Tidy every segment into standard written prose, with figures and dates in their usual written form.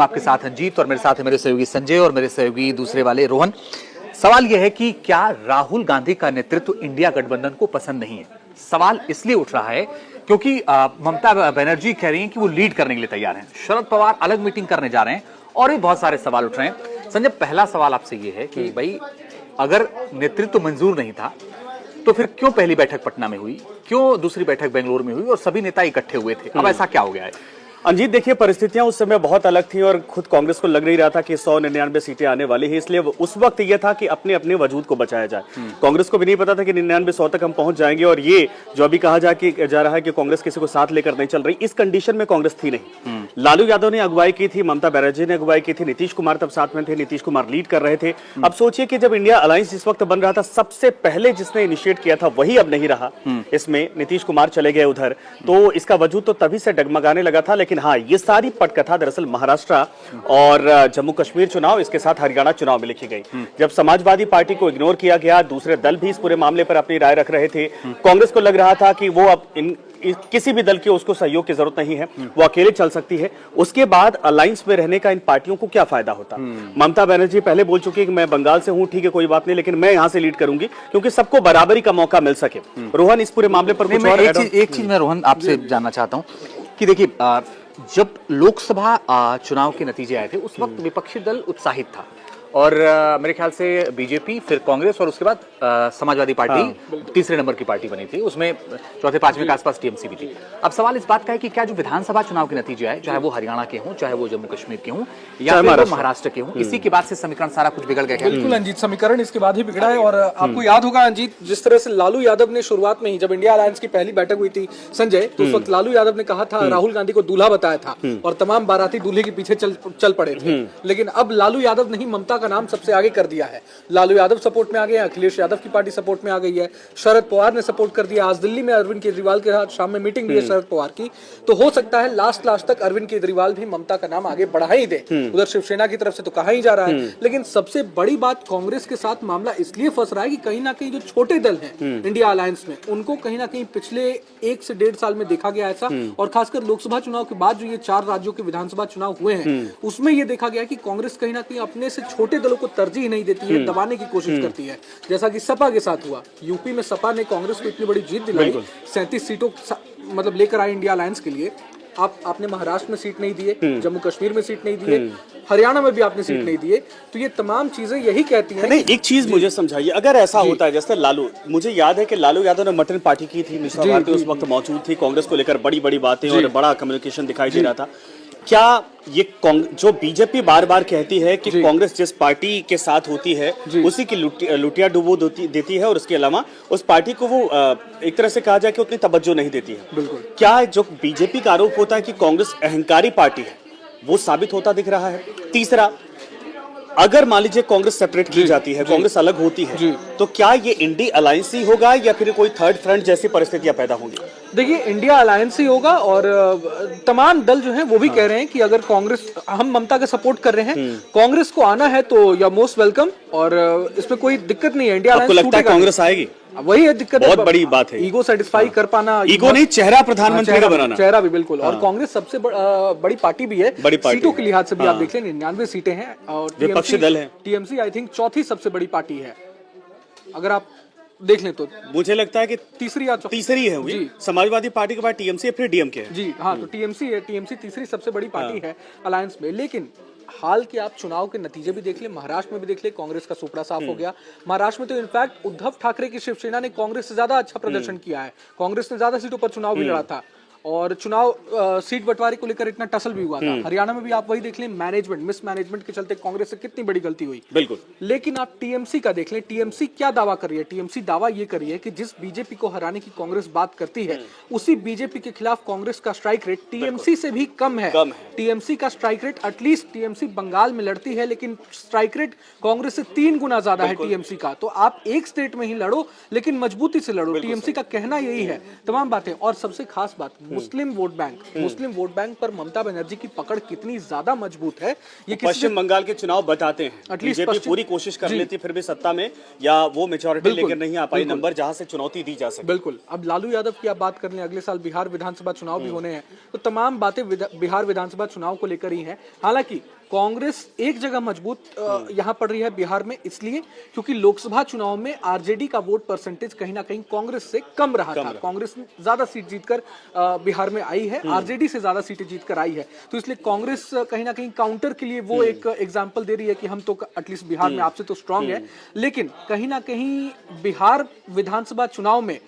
आपके साथ अंजीत और मेरे साथ है मेरे सहयोगी संजय और मेरे सहयोगी दूसरे वाले रोहन। सवाल यह है कि क्या राहुल गांधी का नेतृत्व इंडिया गठबंधन को पसंद नहीं है। सवाल इसलिए उठ रहा है क्योंकि ममता बनर्जी कह रही हैं कि वो लीड करने के लिए तैयार हैं, शरद पवार अलग मीटिंग करने जा रहे हैं और भी बहुत सारे सवाल उठ रहे हैं। संजय, पहला सवाल आपसे ये है कि भाई अगर नेतृत्व मंजूर नहीं था तो फिर क्यों पहली बैठक पटना में हुई, क्यों दूसरी बैठक बेंगलुरु में हुई और सभी नेता इकट्ठे हुए थे? अब ऐसा क्या हो गया है? अंजीत, देखिए परिस्थितियां उस समय बहुत अलग थी और खुद कांग्रेस को लग नहीं रहा था कि 199 सीटें आने वाली है, इसलिए उस वक्त यह था कि अपने अपने वजूद को बचाया जाए। कांग्रेस को भी नहीं पता था कि 99-100 तक हम पहुंच जाएंगे और ये जो अभी कहा जा रहा है कि कांग्रेस किसी को साथ लेकर नहीं चल रही, इस कंडीशन में कांग्रेस थी नहीं। लालू यादव ने अगुवाई की थी, ममता बनर्जी ने अगुवाई की थी, नीतीश कुमार तब साथ में थे, नीतीश कुमार लीड कर रहे थे। अब सोचिए कि जब इंडिया अलायंस इस वक्त बन रहा था, सबसे पहले जिसने इनिशिएट किया था वही अब नहीं रहा, इसमें नीतीश कुमार चले गए उधर, तो इसका वजूद तो तभी से डगमगाने लगा था। लेकिन हाँ, ये सारी पटकथा दरअसल महाराष्ट्र और जम्मू कश्मीर चुनाव, इसके साथ हरियाणा चुनाव में लिखी गई। जब समाजवादी पार्टी को इग्नोर किया गया, दूसरे दल भी इस पूरे मामले पर अपनी राय रख रहे थे, कांग्रेस को लग रहा था कि वो अब किसी भी दल की उसको सहयोग की जरूरत नहीं है, वो अकेले चल सकती है। उसके बाद अलायंस में रहने का इन पार्टियों को क्या फायदा होता? ममता बनर्जी पहले बोल चुकी है कि मैं बंगाल से हूं, ठीक है कोई बात नहीं, लेकिन मैं यहां से लीड करूंगी क्योंकि सबको बराबरी का मौका मिल सके। रोहन, इस पूरे मामले पर कुछ और? एक चीज मैं रोहन आपसे जानना चाहता हूं कि देखिए, जब लोकसभा चुनाव के नतीजे आए थे उस वक्त विपक्षी दल उत्साहित था और मेरे ख्याल से बीजेपी, फिर कांग्रेस और उसके बाद समाजवादी पार्टी तीसरे नंबर की पार्टी बनी थी, उसमें चौथे पांचवें के आसपास टीएमसी भी थी। अब सवाल इस बात का है कि क्या जो विधानसभा चुनाव के नतीजे आए, चाहे वो हरियाणा के हों, चाहे वो जम्मू कश्मीर के हों या फिर वो महाराष्ट्र के हों, इसी के बाद से समीकरण सारा कुछ बिगड़ गया? बिल्कुल अंजीत, समीकरण इसके बाद ही बिगड़ा है। और आपको याद होगा अंजीत, जिस तरह से लालू यादव ने शुरुआत में ही, जब इंडिया अलायंस की पहली बैठक हुई थी संजय, तो उस वक्त लालू यादव ने कहा था, राहुल गांधी को दूल्हा बताया था और तमाम बाराती दूल्हे के पीछे चल पड़े थे। लेकिन अब लालू यादव नहीं, ममता का नाम सबसे आगे कर दिया है। लालू यादव सपोर्ट में आ गए, अखिलेश यादव की पार्टी सपोर्ट में आ गई है, शरद पवार ने सपोर्ट कर दिया। आज दिल्ली में अरविंद केजरीवाल के साथ शाम में मीटिंग भी है शरद पवार की, तो हो सकता है लास्ट तक अरविंद केजरीवाल भी ममता का नाम आगे बढ़ा ही दे। उधर शिवसेना की तरफ से तो कहा ही जा रहा है। लेकिन सबसे बड़ी बात, कांग्रेस के साथ मामला इसलिए फंस रहा है कि कहीं ना कहीं जो छोटे दल हैं इंडिया अलायंस में, उनको कहीं ना कहीं पिछले 1 से 1.5 साल में देखा गया ऐसा, और खासकर लोकसभा चुनाव के बाद जो ये 4 राज्यों के विधानसभा चुनाव हुए हैं, उसमें ये देखा गया कि कांग्रेस कहीं ना कहीं अपने से छोटे दलों को तरजीह नहीं देती है, दबाने की कोशिश करती है। जैसा कि सपा के साथ हुआ, यूपी में सपा ने कांग्रेस को इतनी बड़ी जीत दिलाई, 37 सीटों मतलब लेकर आई इंडिया अलायंस के लिए। आपने महाराष्ट्र में सीट नहीं दिए, जम्मू कश्मीर में सीट नहीं दिए, हरियाणा में भी आपने सीट नहीं दिए, तो ये तमाम चीजें यही कहती हैं। नहीं, एक चीज मुझे समझाइए, अगर ऐसा होता है जैसे मुझे याद है कि लालू यादव ने मटन पार्टी की थी, मिश्रा भारती उस वक्त मौजूद थी, कांग्रेस को लेकर बड़ी बड़ी बातें और बड़ा कम्युनिकेशन दिखाई दे रहा था। क्या ये जो बीजेपी बार बार कहती है कि कांग्रेस जिस पार्टी के साथ होती है उसी की लुटिया डुबो देती है और उसके अलावा उस पार्टी को वो एक तरह से कहा जाए कि उतनी तवज्जो नहीं देती है? बिल्कुल। क्या जो बीजेपी का आरोप होता है कि कांग्रेस अहंकारी पार्टी है, वो साबित होता दिख रहा है? तीसरा, अगर मान लीजिए कांग्रेस सेपरेट की जाती है, कांग्रेस अलग होती है, तो क्या ये इंडिया अलायंस ही होगा या फिर कोई थर्ड फ्रंट जैसी परिस्थितियां पैदा होंगी? देखिए, इंडिया अलायंस ही होगा और तमाम दल जो हैं वो भी कह रहे हैं कि अगर कांग्रेस, हम ममता का सपोर्ट कर रहे हैं, कांग्रेस को आना है तो यू आर मोस्ट वेलकम और इसमें कोई दिक्कत नहीं है। इंडिया अलायंस आपको लगता है कांग्रेस आएगी? वही है दिक्कत, बहुत बड़ी बात है। ईगो सेटिस्फाई कर पाना, ईगो नहीं, चेहरा प्रधानमंत्री का बनाना, चेहरा भी बिल्कुल। और कांग्रेस सबसे बड़ी पार्टी भी है, सीटों के लिहाज से भी आप देख लें 99 सीटें हैं और विपक्षी दल है। टीएमसी आई थिंक चौथी सबसे बड़ी पार्टी है, अगर आप देख लें तो। मुझे लगता है कि तीसरी है हुई। समाजवादी पार्टी के बाद टीएमसी फिर डीएमके है। जी हाँ, तो टीएमसी है, टीएमसी तीसरी सबसे बड़ी पार्टी है अलायंस में। लेकिन हाल के आप चुनाव के नतीजे भी देख ले, महाराष्ट्र में भी देख ले, कांग्रेस का सुपड़ा साफ हो गया। महाराष्ट्र में तो इनफैक्ट उद्धव ठाकरे की शिवसेना ने कांग्रेस से ज्यादा अच्छा प्रदर्शन किया है, कांग्रेस ने ज्यादा सीटों पर चुनाव भी लड़ा था और चुनाव सीट बंटवारे को लेकर इतना टसल भी हुआ था। हरियाणा में भी आप वही देख लें, मिसमैनेजमेंट के चलते कांग्रेस से कितनी बड़ी गलती हुई। बिल्कुल। लेकिन आप टीएमसी का देख लें, टीएमसी क्या दावा कर रही है? टीएमसी दावा ये कर रही है कि जिस बीजेपी को हराने की कांग्रेस बात करती है, उसी बीजेपी के खिलाफ कांग्रेस का स्ट्राइक रेट टीएमसी से भी कम है। टीएमसी का strike rate, at least TMC Bengal में लड़ती है, लेकिन स्ट्राइक रेट कांग्रेस से 3 गुना ज्यादा है टीएमसी का। तो आप एक स्टेट में ही लड़ो, लेकिन मजबूती से लड़ो, टीएमसी का कहना यही है। तमाम बातें, और सबसे खास बात, मुस्लिम वोट बैंक पर ममता बनर्जी की पकड़ कितनी ज्यादा मजबूत है ये किसी पश्चिम बंगाल के चुनाव बताते हैं। At least बीजेपी पश्चिम- पूरी कोशिश कर जी। लेती फिर भी सत्ता में या वो मेजोरिटी बिल्कुल, लेकर नहीं आ पाई बिल्कुल। नंबर जहां से चुनौती दी जा सके। बिल्कुल। अब लालू यादव की आप बात कर लें, अगले साल बिहार विधानसभा चुनाव भी होने हैं, तो तमाम बातें बिहार विधानसभा चुनाव को लेकर ही हैं। हालांकि कांग्रेस एक जगह मजबूत यहां पड़ रही है बिहार में, इसलिए क्योंकि लोकसभा चुनाव में आरजेडी का वोट परसेंटेज कहीं ना कहीं कांग्रेस से कम रहा था। कांग्रेस ज्यादा सीट जीतकर बिहार में आई है, आरजेडी से ज्यादा सीटें जीतकर आई है, तो इसलिए कांग्रेस कहीं ना कहीं काउंटर के लिए वो एक एग्जाम्पल दे रही है कि हम तो एटलीस्ट बिहार में आपसे तो स्ट्रांग है। लेकिन कहीं ना कहीं बिहार विधानसभा चुनाव में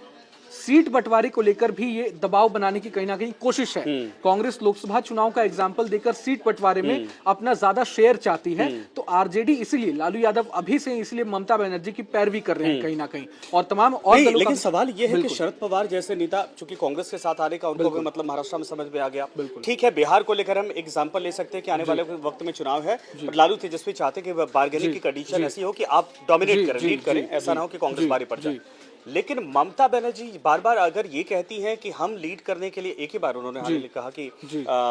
सीट बंटवारे को लेकर भी ये दबाव बनाने की कहीं ना कहीं कोशिश है। कांग्रेस लोकसभा चुनाव का एग्जाम्पल देकर सीट बंटवारे में अपना ज्यादा शेयर चाहती है, तो आरजेडी इसीलिए लालू यादव अभी से इसलिए ममता बनर्जी की पैरवी कर रहे हैं कहीं ना कहीं, और तमाम और नहीं, दलों लेकिन का सवाल ये है कि शरद पवार जैसे नेता चूंकि कांग्रेस के साथ आने का उनको भी मतलब महाराष्ट्र में समझ में आ गया। ठीक है, बिहार को लेकर हम एग्जांपल ले सकते हैं कि आने वाले वक्त में चुनाव है, पर लालू तेजस्वी चाहते हैं कि बार्गेनिंग की कंडीशन ऐसी हो कि आप डोमिनेट करें, लीड करें, ऐसा ना हो कि कांग्रेस बारी पड़ जाए। लेकिन ममता बनर्जी बार बार अगर ये कहती हैं कि हम लीड करने के लिए, एक ही बार उन्होंने हाल ही कहा कि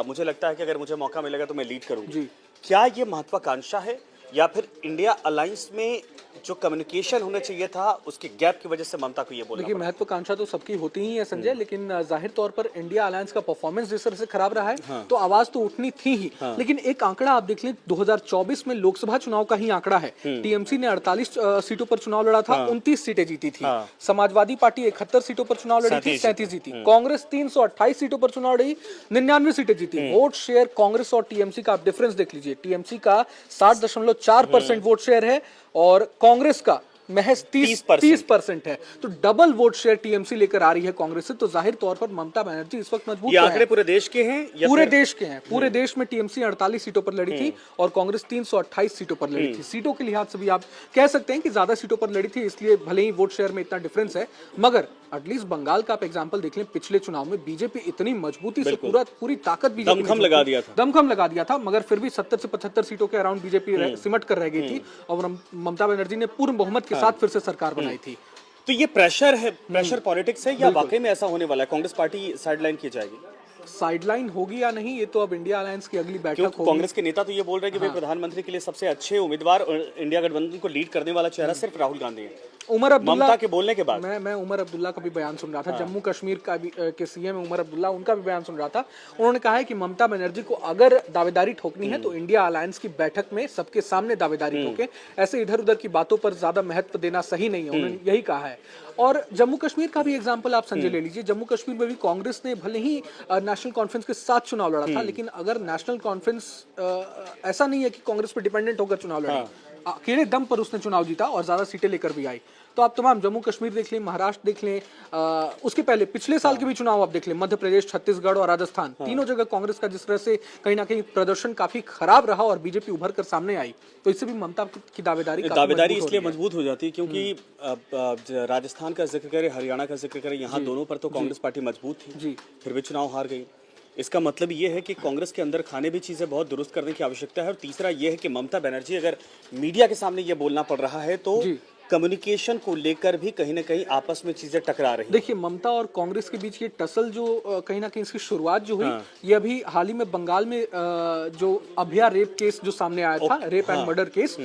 मुझे लगता है कि अगर मुझे मौका मिलेगा तो मैं लीड करूंगी। क्या ये महत्वाकांक्षा है या फिर इंडिया अलायंस में जो कम्युनिकेशन होना चाहिए था उसके गैप की वजह से ममता को ये बोलना देखिए, महत्वाकांक्षा तो सबकी होती ही है संजय, लेकिन जाहिर तौर पर इंडिया अलायंस का परफॉर्मेंस जिस तरह से खराब रहा है तो आवाज तो उठनी थी ही। लेकिन एक आंकड़ा आप देख लें, 2024 में लोकसभा चुनाव का ही आंकड़ा है, टीएमसी ने 48 सीटों पर चुनाव लड़ा था, 29 सीटें जीती थी। समाजवादी पार्टी 71 सीटों पर चुनाव लड़ी थी, 37 जीती। कांग्रेस 328 सीटों पर चुनाव लड़ी, 99 सीटें जीती। वोट शेयर कांग्रेस और टीएमसी का आप डिफरेंस देख लीजिए, टीएमसी का 60.4% वोट शेयर है और कांग्रेस का महज 30% है, तो डबल वोट शेयर टीएमसी लेकर आ रही है कांग्रेस से। तो जाहिर तौर पर ममता बनर्जी इस वक्त मजबूत ये है। आंकड़े पूरे देश के हैं या पूरे देश के हैं, पूरे देश में टीएमसी 48 सीटों पर लड़ी थी और कांग्रेस 328 सीटों पर लड़ी थी। सीटों के लिहाज से भी आप कह सकते हैं कि ज्यादा सीटों पर लड़ी थी, इसलिए भले ही वोट शेयर में इतना डिफरेंस है, मगर एटलीस्ट बंगाल का आप एग्जांपल देख लें, पिछले चुनाव में बीजेपी इतनी मजबूती से पूरी ताकत बीजेपी दमखम लगा दिया था, मगर फिर भी 70 से 75 सीटों के अराउंड बीजेपी सिमट कर रह गई थी और ममता बनर्जी ने पूर्ण बहुमत के साथ फिर से सरकार बनाई थी। तो ये प्रेशर है, प्रेशर पॉलिटिक्स है या वाकई में ऐसा होने वाला है? कांग्रेस पार्टी साइडलाइन की जाएगी? साइडलाइन होगी या नहीं, ये तो अब इंडिया अलायंस की अगली बैठक होगी। कांग्रेस के नेता तो ये बोल रहे हैं कि भाई प्रधानमंत्री के लिए सबसे अच्छे उम्मीदवार और इंडिया गठबंधन को लीड करने वाला चेहरा सिर्फ राहुल गांधी है। उमर अब्दुल्ला ममता के बोलने के बाद मैं उमर अब्दुल्ला का भी बयान सुन रहा था, जम्मू कश्मीर का भी के सीएम उमर अब्दुल्ला, उनका भी बयान सुन रहा था। उन्होंने कहा है कि ममता बनर्जी को अगर दावेदारी ठोकनी है तो इंडिया अलायंस की बैठक में सबके सामने दावेदारी ठोके, ऐसे इधर उधर की बातों पर ज्यादा महत्व देना सही नहीं है, उन्होंने यही कहा है। और जम्मू कश्मीर का भी एग्जाम्पल आप संजय ले लीजिए, जम्मू कश्मीर में भी कांग्रेस ने भले ही नेशनल कॉन्फ्रेंस के साथ चुनाव लड़ा था, लेकिन अगर नेशनल कॉन्फ्रेंस ऐसा नहीं है कि कांग्रेस पर डिपेंडेंट होकर चुनाव लड़ा, अकेले दम पर उसने चुनाव जीता और ज्यादा सीटें लेकर भी आई। तो आप तमाम जम्मू कश्मीर देख लें, महाराष्ट्र देख लें, उसके पहले पिछले साल के भी चुनाव आप देख लें, मध्य प्रदेश, छत्तीसगढ़ और राजस्थान, तीनों जगह कांग्रेस का जिस तरह से कहीं ना कहीं प्रदर्शन काफी खराब रहा और बीजेपी उभर कर सामने आई, तो इससे भी ममता की दावेदारी इसलिए मजबूत हो जाती है क्योंकि राजस्थान का जिक्र करें, हरियाणा का जिक्र करें, यहाँ दोनों पर तो कांग्रेस पार्टी मजबूत थी, फिर भी चुनाव हार गई। इसका मतलब ये है कि कांग्रेस के अंदर खाने भी चीजें बहुत दुरुस्त करने की आवश्यकता है। और तीसरा ये है कि ममता बनर्जी अगर मीडिया के सामने ये बोलना पड़ रहा है तो कम्युनिकेशन को लेकर भी कहीं ना कहीं आपस में चीजें टकरा रही। देखिए, ममता और कांग्रेस के बीच ये टसल जो कहीं ना कहीं इसकी शुरुआत जो हुई, ये अभी हाल ही में बंगाल में जो अभया रेप केस जो सामने आया था, रेप एंड मर्डर केस,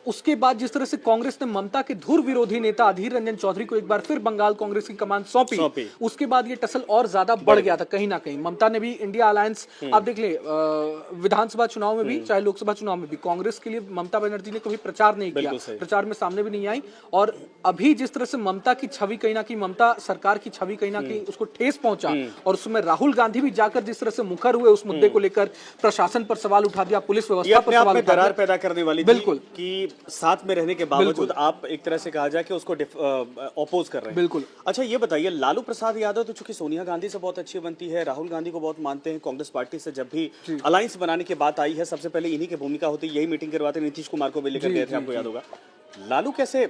उसके बाद जिस तरह से कांग्रेस ने ममता के धुर विरोधी नेता अधीर रंजन चौधरी को एक बार फिर बंगाल कांग्रेस की कमान सौंपी, उसके बाद ये टसल और ज्यादा बढ़ गया था। कहीं ना कहीं ममता ने भी इंडिया अलायंस, आप देख ले विधानसभा चुनाव में भी चाहे लोकसभा चुनाव में भी कांग्रेस के लिए ममता बनर्जी ने कभी प्रचार नहीं किया, प्रचार में सामने भी नहीं आई। और अभी जिस तरह से ममता की छवि कहीं ना कहीं, ममता सरकार की छवि कहीं ना कहीं उसको ठेस पहुंचा, और उसमें राहुल गांधी भी जाकर जिस तरह से मुखर हुए उस मुद्दे को लेकर, प्रशासन पर सवाल उठा दिया, पुलिस व्यवस्था पर सवाल उठा दिया, पैदा करने वाली बिल्कुल कि साथ में रहने के बावजूद आप एक तरह से कहा जाए कि उसको अपोज कर रहे हैं। बिल्कुल। अच्छा, ये बताइए, लालू प्रसाद यादव तो चूंकि सोनिया गांधी से बहुत अच्छी बनती है, राहुल गांधी को बहुत मानते हैं, कांग्रेस पार्टी से जब भी अलायंस बनाने की बात आई है सबसे पहले इन्हीं की भूमिका होती है, यही मीटिंग करवाते नीतीश कुमार को भी लेकर गए थे, आपको याद होगा। लालू कैसे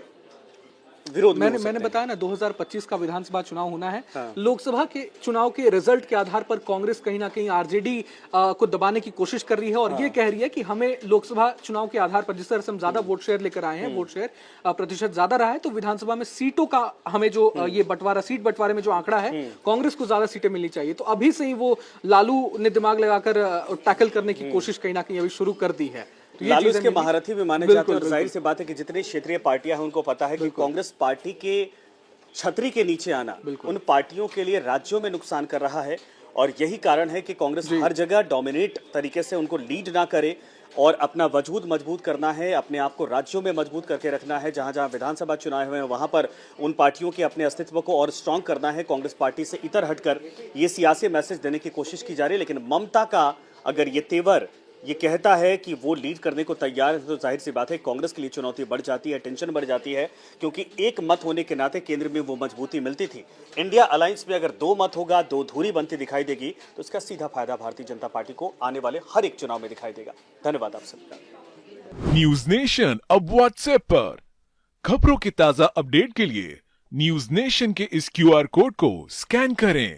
विरोध में हो मैंने सकते हैं। बताया ना 2025 का विधानसभा चुनाव होना है। लोकसभा के चुनाव के रिजल्ट के आधार पर कांग्रेस कहीं ना कहीं आरजेडी को दबाने की कोशिश कर रही है और ये कह रही है कि हमें लोकसभा चुनाव के आधार पर जिस तरह से हम ज्यादा वोट शेयर लेकर आए हैं, वोट शेयर प्रतिशत ज्यादा रहा है, तो विधानसभा में सीटों का हमें जो ये बंटवारा, सीट बंटवारे में जो आंकड़ा है, कांग्रेस को ज्यादा सीटें मिलनी चाहिए। तो अभी से ही वो लालू ने दिमाग लगाकर टैकल करने की कोशिश कहीं ना कहीं अभी शुरू कर दी है। तो ये लालू चीजें इसके मिली। महारथी भी माने बिल्कुल, जाते हैं और बिल्कुल। जाहिर सी बात है कि जितनी क्षेत्रीय पार्टियां हैं उनको पता है कि कांग्रेस पार्टी के छतरी के नीचे आना उन पार्टियों के लिए राज्यों में नुकसान कर रहा है और यही कारण है कि कांग्रेस हर जगह डोमिनेट तरीके से उनको लीड ना करे और अपना वजूद मजबूत करना है, अपने आप को राज्यों में मजबूत करके रखना है। जहां जहां विधानसभा चुनाव हुए हैं वहां पर उन पार्टियों के अपने अस्तित्व को और स्ट्रांग करना है। कांग्रेस पार्टी से इतर हटकर ये सियासी मैसेज देने की कोशिश की जा रही है, लेकिन ममता का अगर ये तेवर ये कहता है कि वो लीड करने को तैयार है तो जाहिर सी बात है कांग्रेस के लिए चुनौती बढ़ जाती है, टेंशन बढ़ जाती है, क्योंकि एक मत होने के नाते केंद्र में वो मजबूती मिलती थी। इंडिया अलायंस में अगर 2 मत होगा, 2 धुरी बनती दिखाई देगी तो इसका सीधा फायदा भारतीय जनता पार्टी को आने वाले हर एक चुनाव में दिखाई देगा। धन्यवाद आप सबका। न्यूज नेशन अब व्हाट्सएप पर खबरों की ताजा अपडेट के लिए न्यूज नेशन के इस QR कोड को स्कैन करें।